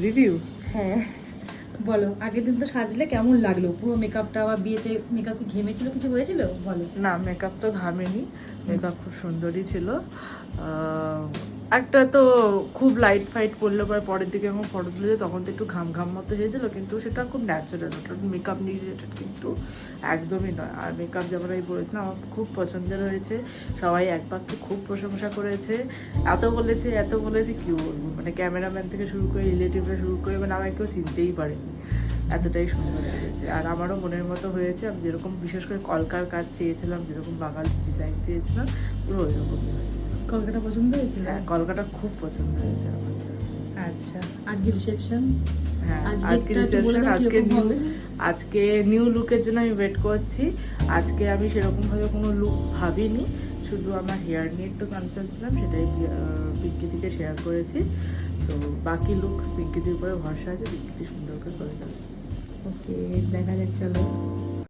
Review. হ্যাঁ বলো, আগের দিন তো সাজলে কেমন লাগলো? পুরো মেকআপটা বা বিয়েতে মেকআপ কি ঘেমেছিল, কিছু হয়েছিল বলো? না, মেকআপ তো ঘামেনি, মেকআপ খুব সুন্দরই ছিল। একটা তো খুব লাইট ফাইট করলে পরের দিকে যখন ফটো তুলেছে তখন তো একটু ঘাম ঘাম মতো হয়েছিল, কিন্তু সেটা খুব ন্যাচারাল, ওটা মেকআপ নিয়ে রিলেটেড কিন্তু একদমই নয়। আর মেকআপ যেমন আমি বলেছিলাম আমার খুব পছন্দের হয়েছে, সবাই এক বাক্যে খুব প্রশংসা করেছে, এত বলেছে কি বলবো, মানে ক্যামেরাম্যান থেকে শুরু করে রিলেটিভরা শুরু করে মানে আমাকে কেউ চিনতেই পারেনি, এতটাই সুন্দর লেগেছে। আর আমারও মনের মতো হয়েছে, আমি যেরকম বিশেষ করে কলকার কাজ চেয়েছিলাম, যেরকম বাঙাল ডিজাইন চেয়েছিলাম পুরো ওইরকমই হয়েছে। কলকাতা পছন্দ হয়েছিল? হ্যাঁ, কলকাতা খুব পছন্দ হয়েছে আমার। আচ্ছা, আজকে রিসেপশন? হ্যাঁ, আজকে আজকে রিসেপশন, আজকে নিউ লুকের জন্য আমি ওয়েট করছি। আজকে আমি সেরকমভাবে কোনো লুক ভাবিনি, শুধু আমার হেয়ার নিয়ে একটু কনসার্ন ছিলাম, সেটাই পিঙ্কিদিকে শেয়ার করেছি। তো বাকি লুক পিঙ্কিদির উপরে ভরসা আছে, পিঙ্কিদি সুন্দর করে দেবে। ওকে, দেখা যাক, চলো।